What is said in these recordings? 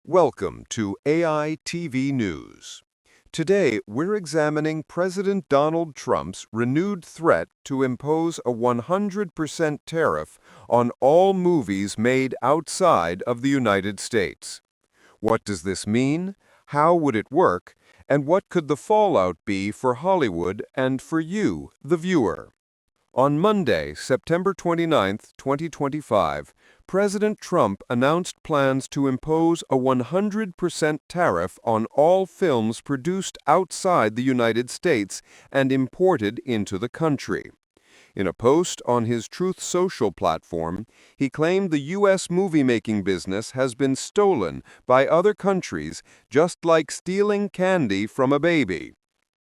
Welcome to AI TV News. Today, we're examining President Donald Trump's renewed threat to impose a 100% tariff on all movies made outside of the United States. What does this mean? How would it work? And what could the fallout be for Hollywood and for you, the viewer? On Monday, September 29, 2025, President Trump announced plans to impose a 100% tariff on all films produced outside the United States and imported into the country. In a post on his Truth Social platform, he claimed the U.S. movie-making business has been stolen by other countries just like stealing candy from a baby.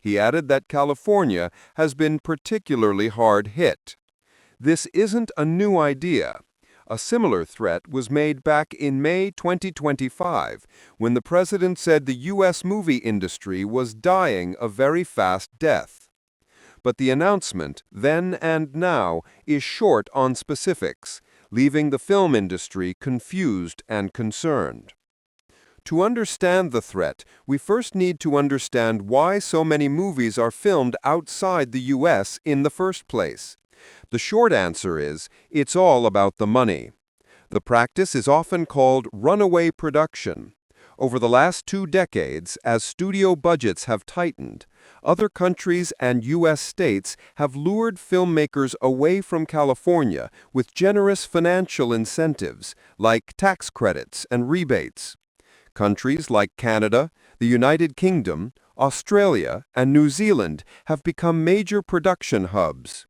He added that California has been particularly hard hit. This isn't a new idea. A similar threat was made back in May 2025 when the president said the U.S. movie industry was dying a very fast death. But the announcement, then and now, is short on specifics, leaving the film industry confused and concerned. To understand the threat, we first need to understand why so many movies are filmed outside the U.S. in the first place. The short answer is, it's all about the money. The practice is often called runaway production. Over the last 2 decades, as studio budgets have tightened, other countries and U.S. states have lured filmmakers away from California with generous financial incentives, like tax credits and rebates. Countries like Canada, the United Kingdom, Australia, and New Zealand have become major production hubs.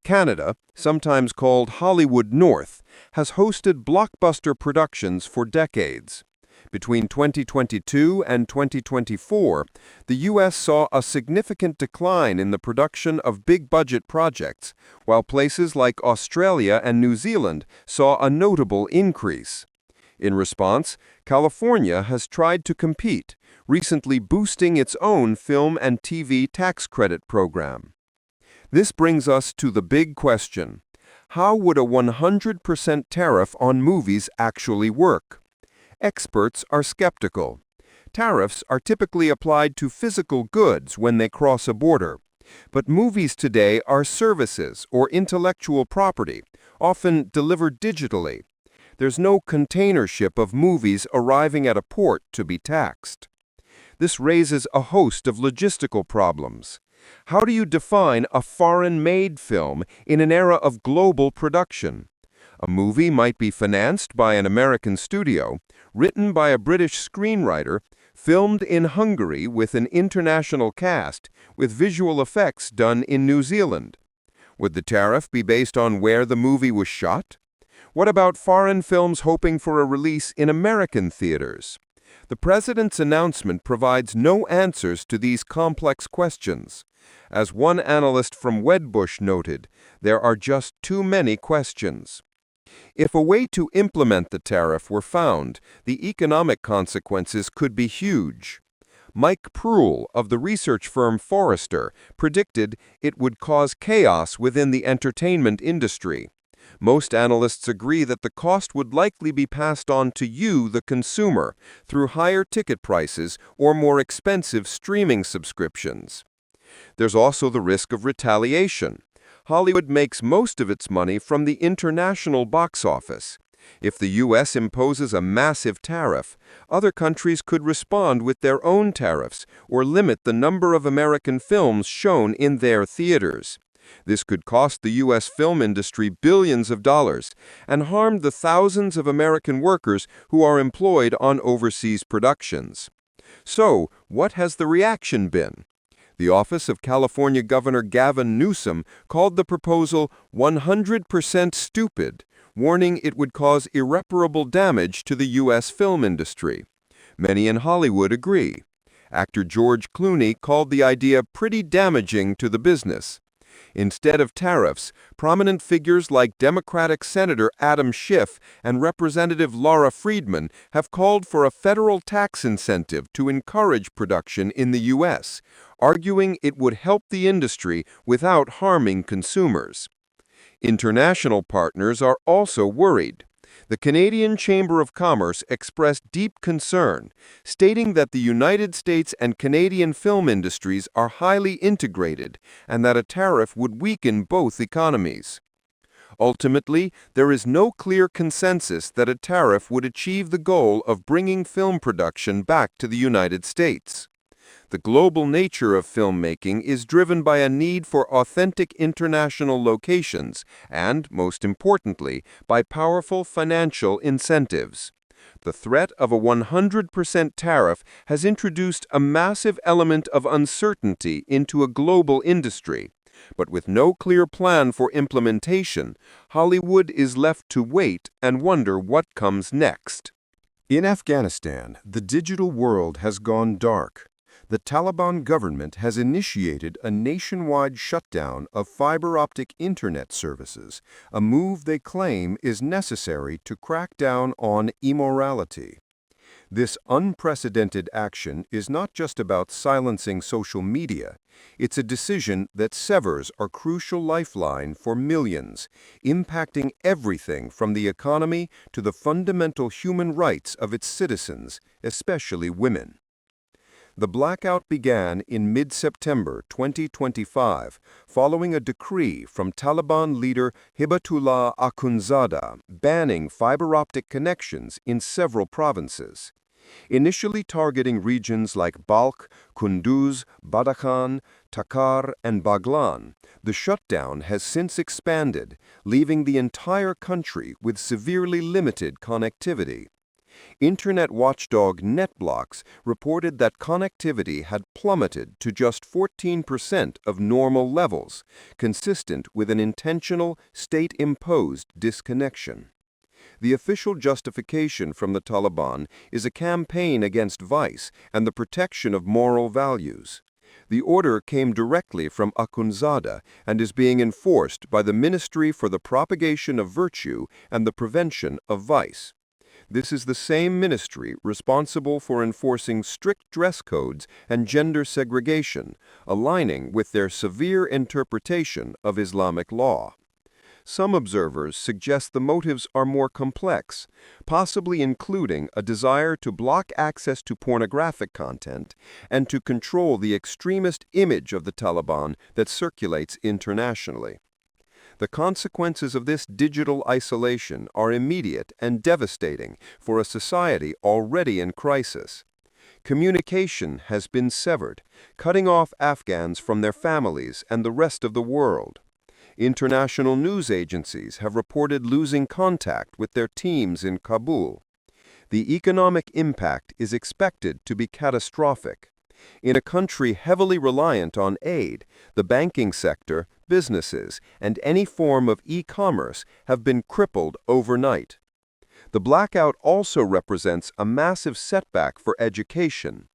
Canada, sometimes called Hollywood North, has hosted blockbuster productions for decades. Between 2022 and 2024, the U.S. saw a significant decline in the production of big-budget projects, while places like Australia and New Zealand saw a notable increase. In response, California has tried to compete, recently boosting its own film and TV tax credit program. This brings us to the big question: how would a 100% tariff on movies actually work? Experts are skeptical. Tariffs are typically applied to physical goods when they cross a border. But movies today are services or intellectual property, often delivered digitally. There's no container ship of movies arriving at a port to be taxed. This raises a host of logistical problems. How do you define a foreign-made film in an era of global production? A movie might be financed by an American studio, written by a British screenwriter, filmed in Hungary with an international cast, with visual effects done in New Zealand. Would the tariff be based on where the movie was shot? What about foreign films hoping for a release in American theaters? The president's announcement provides no answers to these complex questions. As one analyst from Wedbush noted, there are just too many questions. If a way to implement the tariff were found, the economic consequences could be huge. Mike Proul of the research firm Forrester predicted it would cause chaos within the entertainment industry. Most analysts agree that the cost would likely be passed on to you, the consumer, through higher ticket prices or more expensive streaming subscriptions. There's also the risk of retaliation. Hollywood makes most of its money from the international box office. If the U.S. imposes a massive tariff, other countries could respond with their own tariffs or limit the number of American films shown in their theaters. This could cost the U.S. film industry billions of dollars and harm the thousands of American workers who are employed on overseas productions. So, what has the reaction been? The office of California Governor Gavin Newsom called the proposal 100% stupid, warning it would cause irreparable damage to the U.S. film industry. Many in Hollywood agree. Actor George Clooney called the idea pretty damaging to the business. Instead of tariffs, prominent figures like Democratic Senator Adam Schiff and Representative Laura Friedman have called for a federal tax incentive to encourage production in the U.S., arguing it would help the industry without harming consumers. International partners are also worried. The Canadian Chamber of Commerce expressed deep concern, stating that the United States and Canadian film industries are highly integrated and that a tariff would weaken both economies. Ultimately, there is no clear consensus that a tariff would achieve the goal of bringing film production back to the United States. The global nature of filmmaking is driven by a need for authentic international locations and, most importantly, by powerful financial incentives. The threat of a 100% tariff has introduced a massive element of uncertainty into a global industry. But with no clear plan for implementation, Hollywood is left to wait and wonder what comes next. In Afghanistan, the digital world has gone dark. The Taliban government has initiated a nationwide shutdown of fiber-optic internet services, a move they claim is necessary to crack down on immorality. This unprecedented action is not just about silencing social media. It's a decision that severs a crucial lifeline for millions, impacting everything from the economy to the fundamental human rights of its citizens, especially women. The blackout began in mid-September 2025, following a decree from Taliban leader Hibatullah Akhundzada banning fiber-optic connections in several provinces. Initially targeting regions like Balkh, Kunduz, Badakhshan, Takhar, and Baghlan, the shutdown has since expanded, leaving the entire country with severely limited connectivity. Internet watchdog NetBlocks reported that connectivity had plummeted to just 14% of normal levels, consistent with an intentional, state-imposed disconnection. The official justification from the Taliban is a campaign against vice and the protection of moral values. The order came directly from Akhundzada and is being enforced by the Ministry for the Propagation of Virtue and the Prevention of Vice. This is the same ministry responsible for enforcing strict dress codes and gender segregation, aligning with their severe interpretation of Islamic law. Some observers suggest the motives are more complex, possibly including a desire to block access to pornographic content and to control the extremist image of the Taliban that circulates internationally. The consequences of this digital isolation are immediate and devastating for a society already in crisis. Communication has been severed, cutting off Afghans from their families and the rest of the world. International news agencies have reported losing contact with their teams in Kabul. The economic impact is expected to be catastrophic. In a country heavily reliant on aid, the banking sector, businesses, and any form of e-commerce have been crippled overnight. The blackout also represents a massive setback for education.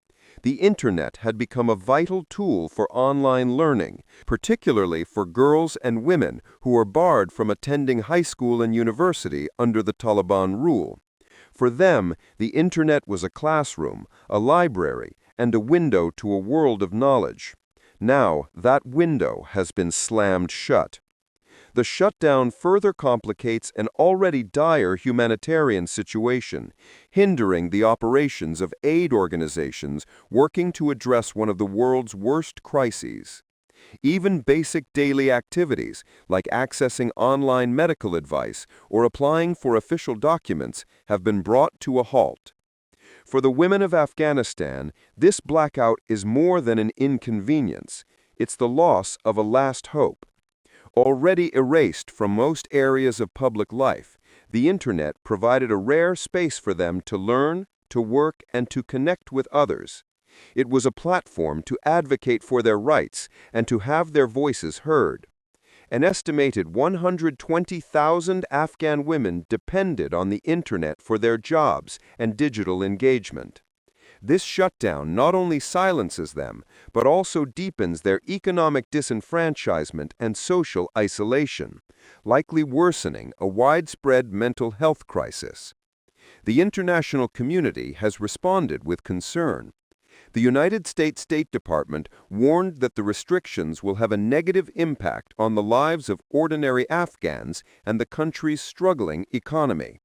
The Internet had become a vital tool for online learning, particularly for girls and women who are barred from attending high school and university under the Taliban rule. For them, the Internet was a classroom, a library, and a window to a world of knowledge. Now, that window has been slammed shut. The shutdown further complicates an already dire humanitarian situation, hindering the operations of aid organizations working to address one of the world's worst crises. Even basic daily activities, like accessing online medical advice or applying for official documents, have been brought to a halt. For the women of Afghanistan, this blackout is more than an inconvenience. It's the loss of a last hope. Already erased from most areas of public life, the Internet provided a rare space for them to learn, to work, and to connect with others. It was a platform to advocate for their rights and to have their voices heard. An estimated 120,000 Afghan women depended on the Internet for their jobs and digital engagement. This shutdown not only silences them, but also deepens their economic disenfranchisement and social isolation, likely worsening a widespread mental health crisis. The international community has responded with concern. The United States State Department warned that the restrictions will have a negative impact on the lives of ordinary Afghans and the country's struggling economy.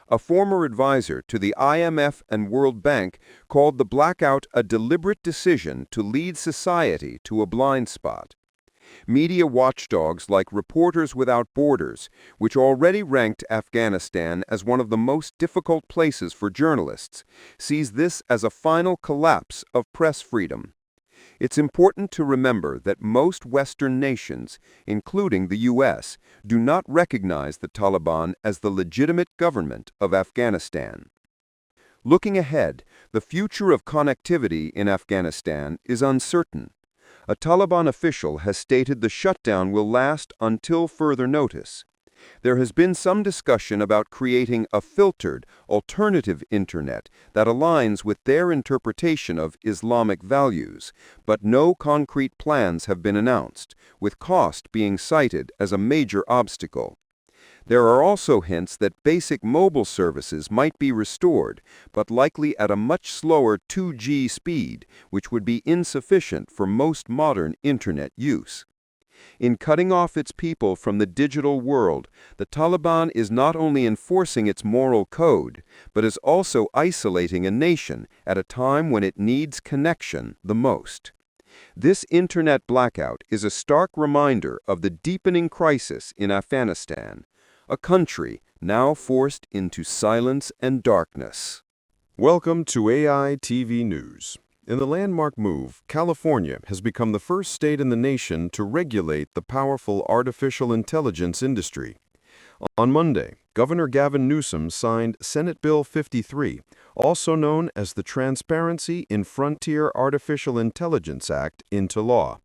A former advisor to the IMF and World Bank called the blackout a deliberate decision to lead society to a blind spot. Media watchdogs like Reporters Without Borders, which already ranked Afghanistan as one of the most difficult places for journalists, sees this as a final collapse of press freedom. It's important to remember that most Western nations, including the U.S., do not recognize the Taliban as the legitimate government of Afghanistan. Looking ahead, the future of connectivity in Afghanistan is uncertain. A Taliban official has stated the shutdown will last until further notice. There has been some discussion about creating a filtered, alternative internet that aligns with their interpretation of Islamic values, but no concrete plans have been announced, with cost being cited as a major obstacle. There are also hints that basic mobile services might be restored, but likely at a much slower 2G speed, which would be insufficient for most modern internet use. In cutting off its people from the digital world, the Taliban is not only enforcing its moral code, but is also isolating a nation at a time when it needs connection the most. This internet blackout is a stark reminder of the deepening crisis in Afghanistan, a country now forced into silence and darkness. Welcome to AI TV News. In the landmark move, California has become the first state in the nation to regulate the powerful artificial intelligence industry. On Monday, Governor Gavin Newsom signed Senate Bill 53, also known as the Transparency in Frontier Artificial Intelligence Act, into law.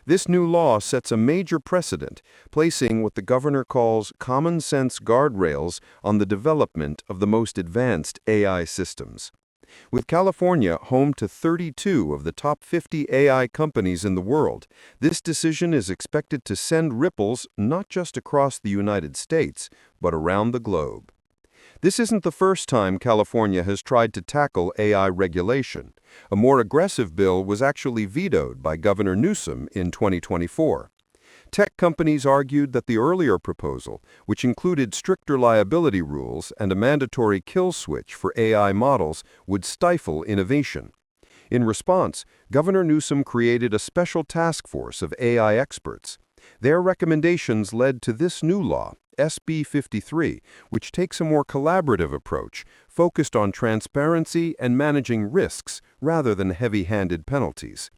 This new law sets a major precedent, placing what the governor calls common sense guardrails on the development of the most advanced AI systems. With California home to 32 of the top 50 AI companies in the world, this decision is expected to send ripples not just across the United States, but around the globe. This isn't the first time California has tried to tackle AI regulation. A more aggressive bill was actually vetoed by Governor Newsom in 2024. Tech companies argued that the earlier proposal, which included stricter liability rules and a mandatory kill switch for AI models, would stifle innovation. In response, Governor Newsom created a special task force of AI experts. Their recommendations led to this new law, SB 53, which takes a more collaborative approach, focused on transparency and managing risks rather than heavy-handed penalties.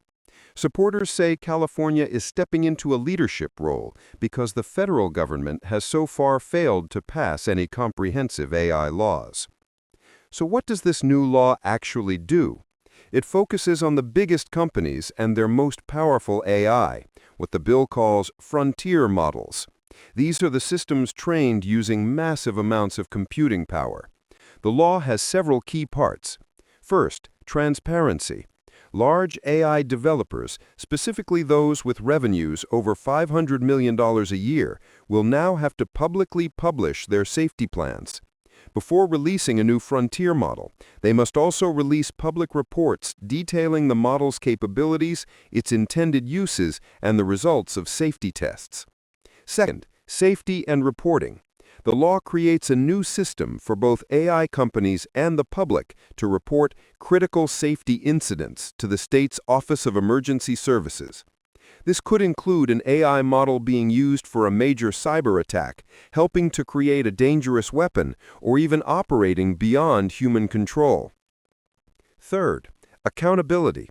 Supporters say California is stepping into a leadership role because the federal government has so far failed to pass any comprehensive AI laws. So what does this new law actually do? It focuses on the biggest companies and their most powerful AI, what the bill calls frontier models. These are the systems trained using massive amounts of computing power. The law has several key parts. First, transparency. Large AI developers, specifically those with revenues over $500 million a year, will now have to publicly publish their safety plans. Before releasing a new frontier model, they must also release public reports detailing the model's capabilities, its intended uses, and the results of safety tests. Second, safety and reporting. The law creates a new system for both AI companies and the public to report critical safety incidents to the state's Office of Emergency Services. This could include an AI model being used for a major cyber attack, helping to create a dangerous weapon, or even operating beyond human control. Third, accountability.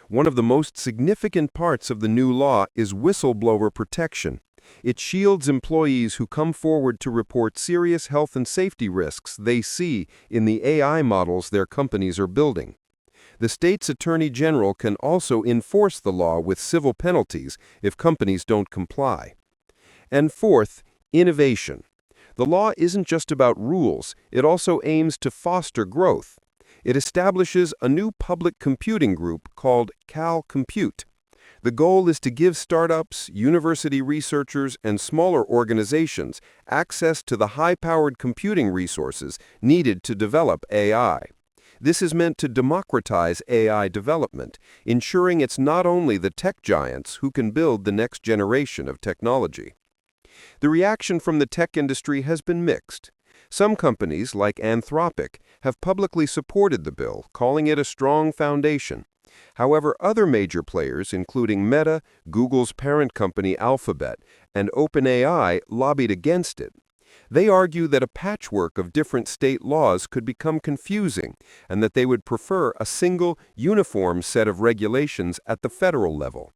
One of the most significant parts of the new law is whistleblower protection. It shields employees who come forward to report serious health and safety risks they see in the AI models their companies are building. The state's attorney general can also enforce the law with civil penalties if companies don't comply. And fourth, innovation. The law isn't just about rules, it also aims to foster growth. It establishes a new public computing group called Cal Compute. The goal is to give startups, university researchers, and smaller organizations access to the high-powered computing resources needed to develop AI. This is meant to democratize AI development, ensuring it's not only the tech giants who can build the next generation of technology. The reaction from the tech industry has been mixed. Some companies, like Anthropic, have publicly supported the bill, calling it a strong foundation. However, other major players, including Meta, Google's parent company Alphabet, and OpenAI, lobbied against it. They argue that a patchwork of different state laws could become confusing and that they would prefer a single, uniform set of regulations at the federal level.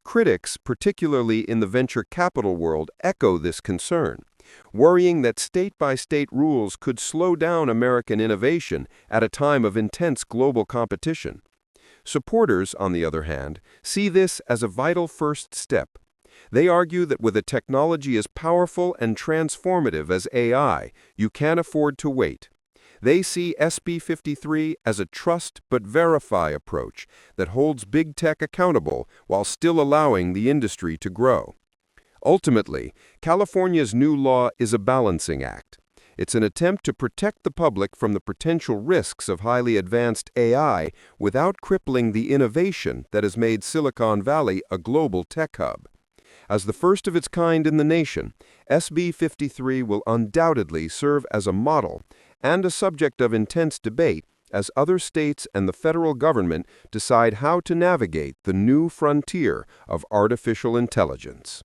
Critics, particularly in the venture capital world, echo this concern, worrying that state-by-state rules could slow down American innovation at a time of intense global competition. Supporters, on the other hand, see this as a vital first step. They argue that with a technology as powerful and transformative as AI, you can't afford to wait. They see SB 53 as a trust but verify approach that holds big tech accountable while still allowing the industry to grow. Ultimately, California's new law is a balancing act. It's an attempt to protect the public from the potential risks of highly advanced AI without crippling the innovation that has made Silicon Valley a global tech hub. As the first of its kind in the nation, SB 53 will undoubtedly serve as a model and a subject of intense debate as other states and the federal government decide how to navigate the new frontier of artificial intelligence.